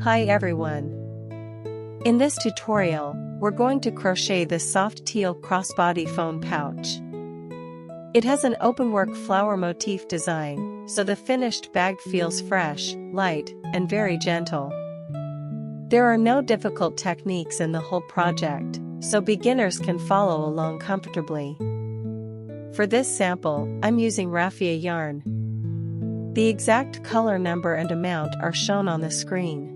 Hi everyone! In this tutorial, we're going to crochet this soft teal crossbody phone pouch. It has an openwork flower motif design, so the finished bag feels fresh, light, and very gentle. There are no difficult techniques in the whole project, so beginners can follow along comfortably. For this sample, I'm using raffia yarn. The exact color number and amount are shown on the screen.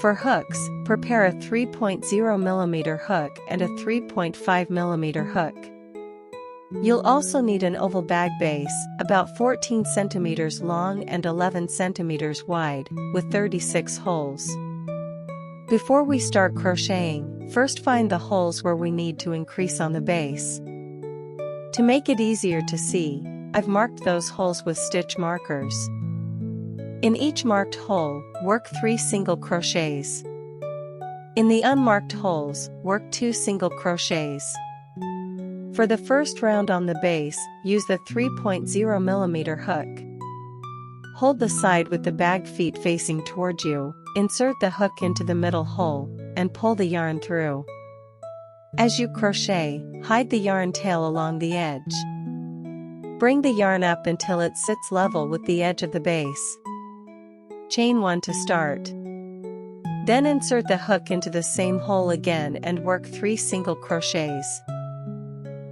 For hooks, prepare a 3.0mm hook and a 3.5mm hook. You'll also need an oval bag base, about 14 cm long and 11 cm wide, with 36 holes. Before we start crocheting, first find the holes where we need to increase on the base. To make it easier to see, I've marked those holes with stitch markers. In each marked hole, work 3 single crochets. In the unmarked holes, work 2 single crochets. For the first round on the base, use the 3.0mm hook. Hold the side with the bag feet facing toward you, insert the hook into the middle hole, and pull the yarn through. As you crochet, hide the yarn tail along the edge. Bring the yarn up until it sits level with the edge of the base. Chain 1 to start. Then insert the hook into the same hole again and work 3 single crochets.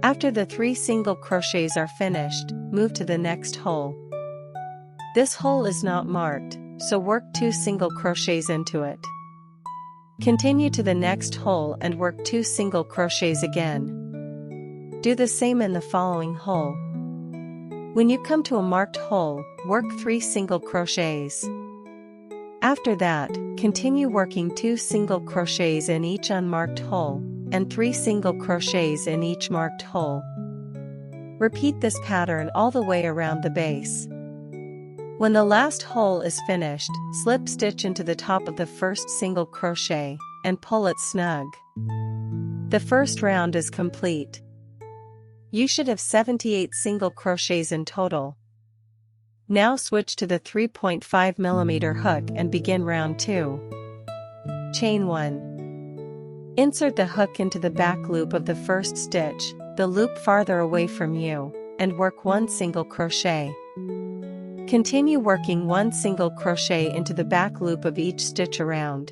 After the 3 single crochets are finished, move to the next hole. This hole is not marked, so work 2 single crochets into it. Continue to the next hole and work 2 single crochets again. Do the same in the following hole. When you come to a marked hole, work 3 single crochets. After that, continue working 2 single crochets in each unmarked hole, and 3 single crochets in each marked hole. Repeat this pattern all the way around the base. When the last hole is finished, slip stitch into the top of the first single crochet, and pull it snug. The first round is complete. You should have 78 single crochets in total. Now switch to the 3.5mm hook and begin round 2. Chain 1. Insert the hook into the back loop of the first stitch, the loop farther away from you, and work 1 single crochet. Continue working 1 single crochet into the back loop of each stitch around.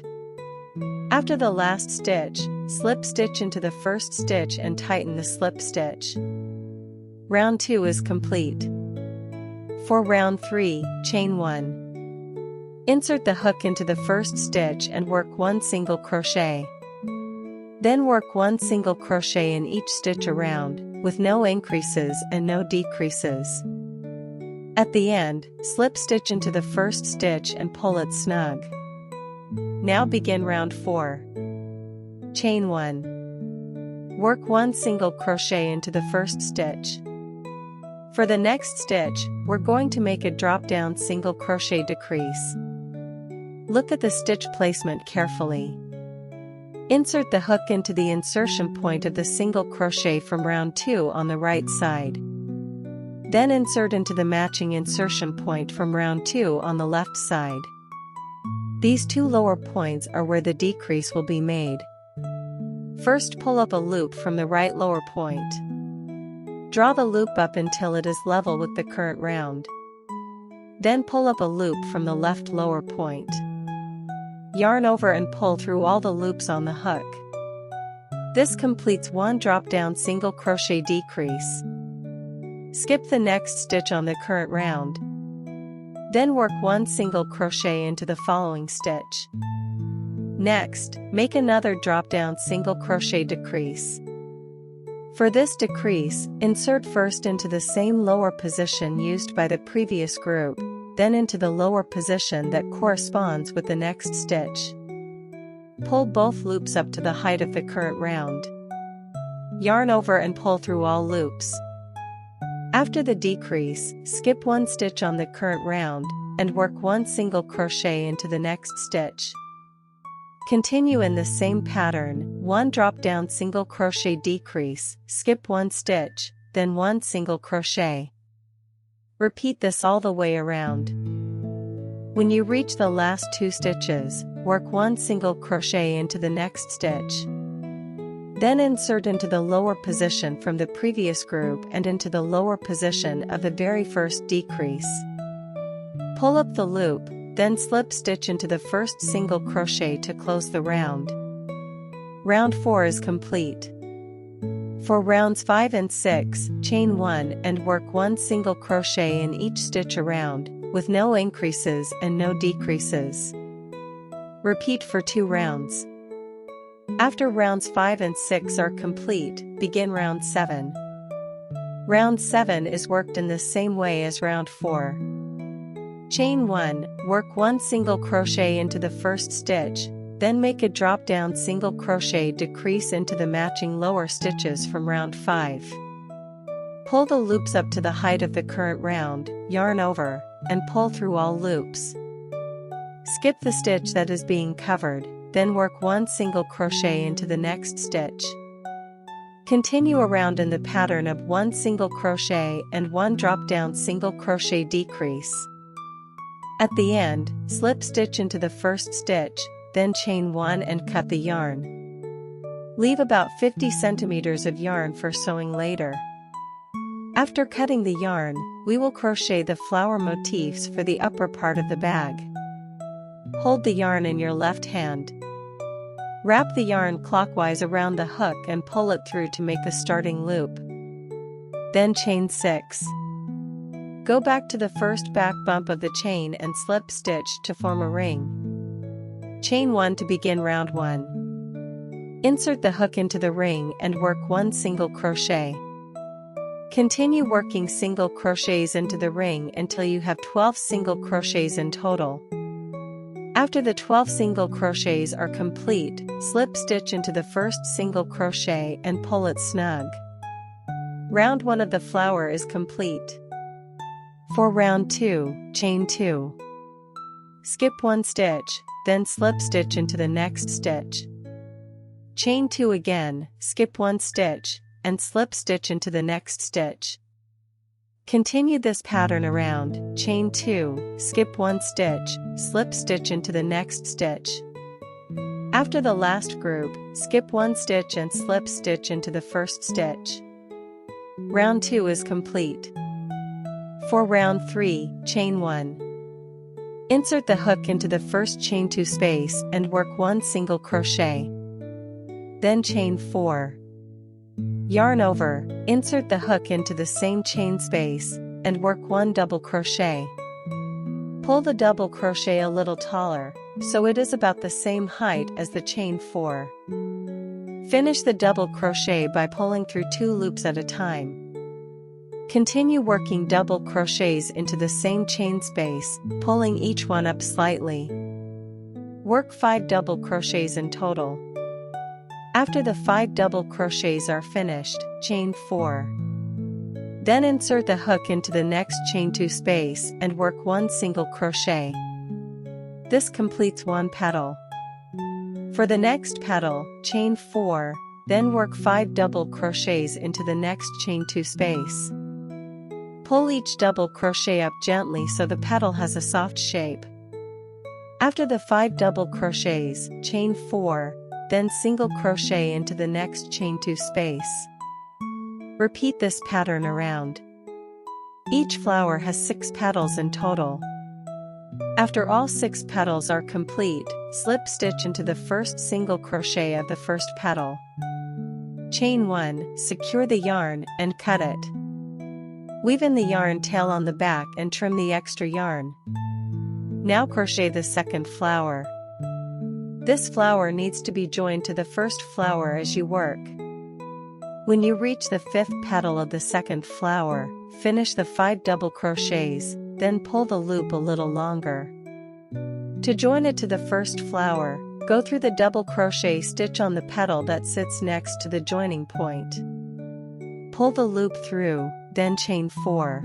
After the last stitch, slip stitch into the first stitch and tighten the slip stitch. Round 2 is complete. For round 3, chain 1. Insert the hook into the first stitch and work 1 single crochet. Then work 1 single crochet in each stitch around, with no increases and no decreases. At the end, slip stitch into the first stitch and pull it snug. Now begin round 4. Chain 1. Work 1 single crochet into the first stitch. For the next stitch, we're going to make a drop-down single crochet decrease. Look at the stitch placement carefully. Insert the hook into the insertion point of the single crochet from round 2 on the right side. Then insert into the matching insertion point from round 2 on the left side. These 2 lower points are where the decrease will be made. First pull up a loop from the right lower point. Draw the loop up until it is level with the current round. Then pull up a loop from the left lower point. Yarn over and pull through all the loops on the hook. This completes 1 drop-down single crochet decrease. Skip the next stitch on the current round. Then work 1 single crochet into the following stitch. Next, make another drop-down single crochet decrease. For this decrease, insert first into the same lower position used by the previous group, then into the lower position that corresponds with the next stitch. Pull both loops up to the height of the current round. Yarn over and pull through all loops. After the decrease, skip 1 stitch on the current round, and work 1 single crochet into the next stitch. Continue in the same pattern, 1 drop-down single crochet decrease, skip 1 stitch, then 1 single crochet. Repeat this all the way around. When you reach the last 2 stitches, work 1 single crochet into the next stitch. Then insert into the lower position from the previous group and into the lower position of the very first decrease. Pull up the loop, then slip stitch into the first single crochet to close the round. Round 4 is complete. For rounds 5 and 6, chain 1 and work 1 single crochet in each stitch around, with no increases and no decreases. Repeat for 2 rounds. After rounds 5 and 6 are complete, begin round 7. Round 7 is worked in the same way as round 4. Chain 1, work 1 single crochet into the first stitch, then make a drop down single crochet decrease into the matching lower stitches from round 5. Pull the loops up to the height of the current round, yarn over, and pull through all loops. Skip the stitch that is being covered, then work 1 single crochet into the next stitch. Continue around in the pattern of 1 single crochet and 1 drop down single crochet decrease. At the end, slip stitch into the first stitch, then chain 1 and cut the yarn. Leave about 50 centimeters of yarn for sewing later. After cutting the yarn, we will crochet the flower motifs for the upper part of the bag. Hold the yarn in your left hand. Wrap the yarn clockwise around the hook and pull it through to make the starting loop. Then chain 6. Go back to the first back bump of the chain and slip stitch to form a ring. Chain 1 to begin round 1. Insert the hook into the ring and work 1 single crochet. Continue working single crochets into the ring until you have 12 single crochets in total. After the 12 single crochets are complete, slip stitch into the first single crochet and pull it snug. Round 1 of the flower is complete. For round 2, chain 2. Skip 1 stitch, then slip stitch into the next stitch. Chain 2 again, skip 1 stitch, and slip stitch into the next stitch. Continue this pattern around, chain 2, skip 1 stitch, slip stitch into the next stitch. After the last group, skip 1 stitch and slip stitch into the first stitch. Round 2 is complete. For round 3, chain 1. Insert the hook into the first chain 2 space and work 1 single crochet. Then chain 4. Yarn over, insert the hook into the same chain space, and work 1 double crochet. Pull the double crochet a little taller, so it is about the same height as the chain 4. Finish the double crochet by pulling through 2 loops at a time. Continue working double crochets into the same chain space, pulling each one up slightly. Work 5 double crochets in total. After the 5 double crochets are finished, chain 4. Then insert the hook into the next chain 2 space and work 1 single crochet. This completes 1 petal. For the next petal, chain 4, then work 5 double crochets into the next chain 2 space. Pull each double crochet up gently so the petal has a soft shape. After the 5 double crochets, chain 4, then single crochet into the next chain 2 space. Repeat this pattern around. Each flower has 6 petals in total. After all 6 petals are complete, slip stitch into the first single crochet of the first petal. Chain 1, secure the yarn, and cut it. Weave in the yarn tail on the back and trim the extra yarn. Now crochet the second flower. This flower needs to be joined to the first flower as you work. When you reach the 5th petal of the second flower, finish the 5 double crochets, then pull the loop a little longer. To join it to the first flower, go through the double crochet stitch on the petal that sits next to the joining point. Pull the loop through, then chain 4.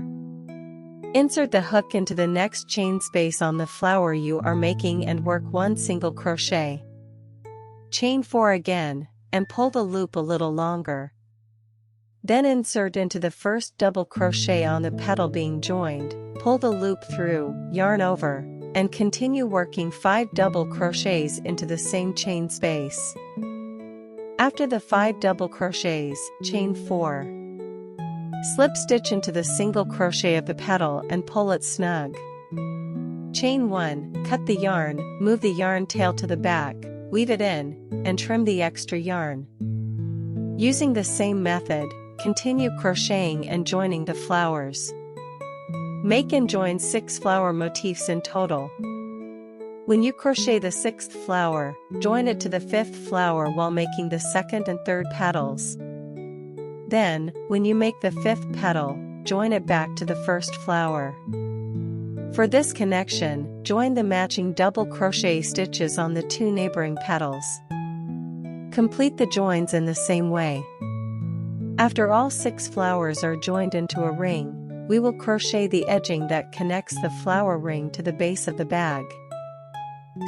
Insert the hook into the next chain space on the flower you are making and work 1 single crochet. Chain 4 again, and pull the loop a little longer. Then insert into the first double crochet on the petal being joined, pull the loop through, yarn over, and continue working 5 double crochets into the same chain space. After the 5 double crochets, chain 4. Slip stitch into the single crochet of the petal and pull it snug. Chain 1, cut the yarn, move the yarn tail to the back, weave it in, and trim the extra yarn. Using the same method, continue crocheting and joining the flowers. Make and join 6 flower motifs in total. When you crochet the 6th flower, join it to the 5th flower while making the 2nd and 3rd petals. Then, when you make the 5th petal, join it back to the 1st flower. For this connection, join the matching double crochet stitches on the 2 neighboring petals. Complete the joins in the same way. After all 6 flowers are joined into a ring, we will crochet the edging that connects the flower ring to the base of the bag.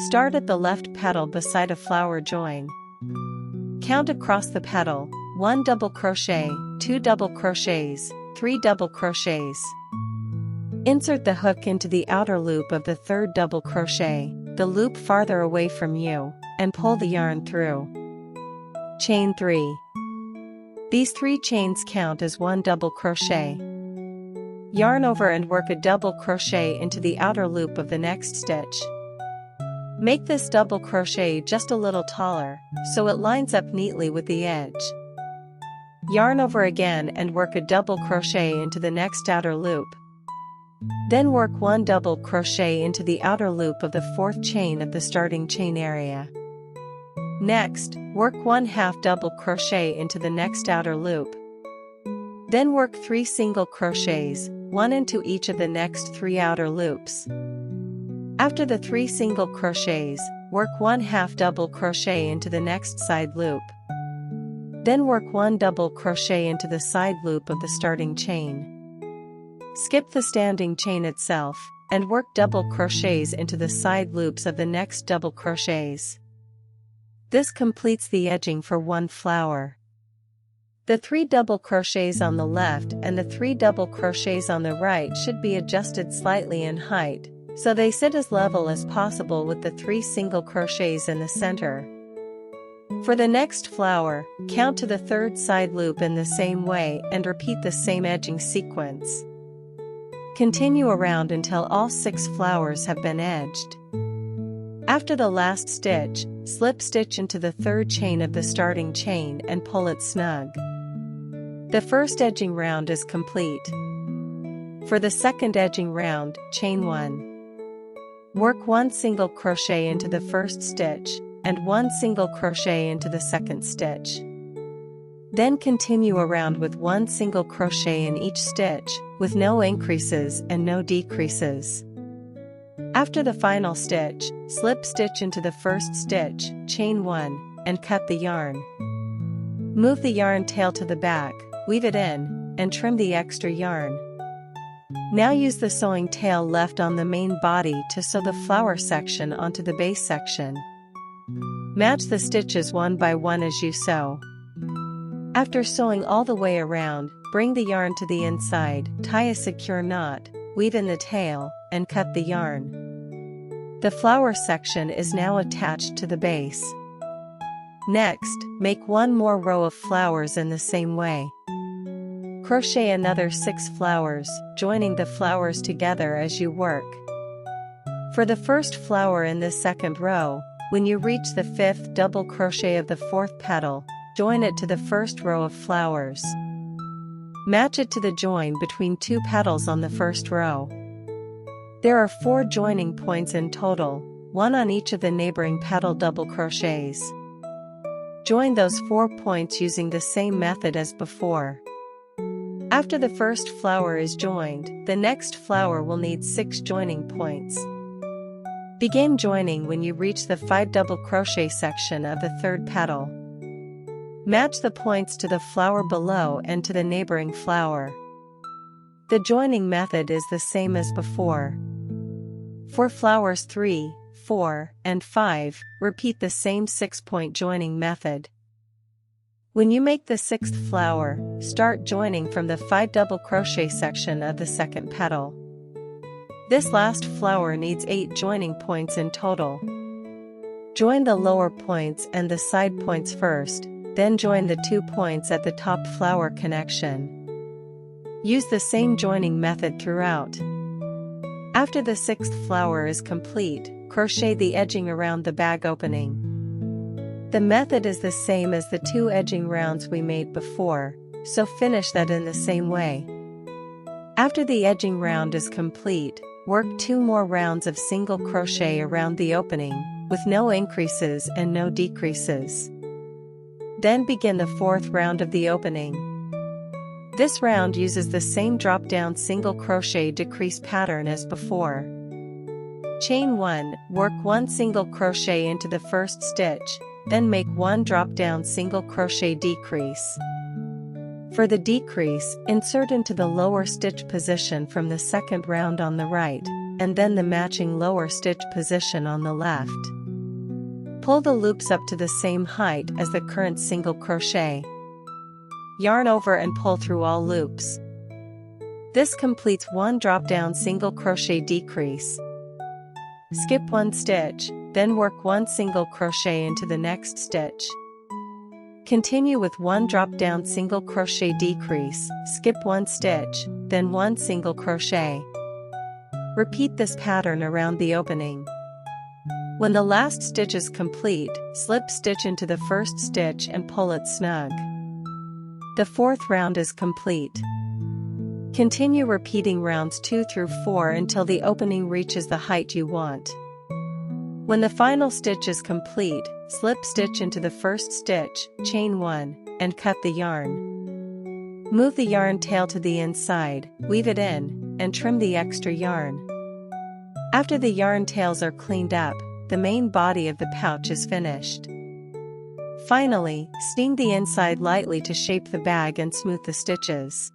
Start at the left petal beside a flower join. Count across the petal, 1 double crochet, 2 double crochets, 3 double crochets. Insert the hook into the outer loop of the 3rd double crochet, the loop farther away from you, and pull the yarn through. Chain 3. These 3 chains count as 1 double crochet. Yarn over and work a double crochet into the outer loop of the next stitch. Make this double crochet just a little taller, so it lines up neatly with the edge. Yarn over again and work a double crochet into the next outer loop. Then work 1 double crochet into the outer loop of the 4th chain of the starting chain area. Next, work 1/2 double crochet into the next outer loop. Then work 3 single crochets, 1 into each of the next 3 outer loops. After the 3 single crochets, work 1/2 double crochet into the next side loop. Then work 1 double crochet into the side loop of the starting chain. Skip the standing chain itself, and work double crochets into the side loops of the next double crochets. This completes the edging for 1 flower. The 3 double crochets on the left and the 3 double crochets on the right should be adjusted slightly in height, so they sit as level as possible with the 3 single crochets in the center. For the next flower, count to the 3rd side loop in the same way and repeat the same edging sequence. Continue around until all 6 flowers have been edged. After the last stitch, slip stitch into the 3rd chain of the starting chain and pull it snug. The first edging round is complete. For the second edging round, chain 1. Work 1 single crochet into the 1st stitch, and 1 single crochet into the 2nd stitch. Then continue around with 1 single crochet in each stitch, with no increases and no decreases. After the final stitch, slip stitch into the 1st stitch, chain 1, and cut the yarn. Move the yarn tail to the back, weave it in, and trim the extra yarn. Now use the sewing tail left on the main body to sew the flower section onto the base section. Match the stitches one by one as you sew. After sewing all the way around, bring the yarn to the inside, tie a secure knot, weave in the tail, and cut the yarn. The flower section is now attached to the base. Next, make 1 more row of flowers in the same way. Crochet another 6 flowers, joining the flowers together as you work. For the first flower in this second row, when you reach the 5th double crochet of the 4th petal, join it to the first row of flowers. Match it to the join between 2 petals on the first row. There are 4 joining points in total, 1 on each of the neighboring petal double crochets. Join those 4 points using the same method as before. After the first flower is joined, the next flower will need 6 joining points. Begin joining when you reach the 5 double crochet section of the 3rd petal. Match the points to the flower below and to the neighboring flower. The joining method is the same as before. For flowers 3, 4, and 5, repeat the same 6-point joining method. When you make the 6th flower, start joining from the 5 double crochet section of the 2nd petal. This last flower needs 8 joining points in total. Join the lower points and the side points first, then join the 2 points at the top flower connection. Use the same joining method throughout. After the 6th flower is complete, crochet the edging around the bag opening. The method is the same as the 2 edging rounds we made before, so finish that in the same way. After the edging round is complete, work 2 more rounds of single crochet around the opening, with no increases and no decreases. Then begin the 4th round of the opening. This round uses the same drop-down single crochet decrease pattern as before. Chain 1, work 1 single crochet into the first stitch, then make 1 drop-down single crochet decrease. For the decrease, insert into the lower stitch position from the 2nd round on the right, and then the matching lower stitch position on the left. Pull the loops up to the same height as the current single crochet. Yarn over and pull through all loops. This completes 1 drop-down single crochet decrease. Skip 1 stitch, then work 1 single crochet into the next stitch. Continue with 1 drop-down single crochet decrease, skip 1 stitch, then 1 single crochet. Repeat this pattern around the opening. When the last stitch is complete, slip stitch into the first stitch and pull it snug. The 4th round is complete. Continue repeating rounds 2 through 4 until the opening reaches the height you want. When the final stitch is complete, slip stitch into the first stitch, chain 1, and cut the yarn. Move the yarn tail to the inside, weave it in, and trim the extra yarn. After the yarn tails are cleaned up, the main body of the pouch is finished. Finally, steam the inside lightly to shape the bag and smooth the stitches.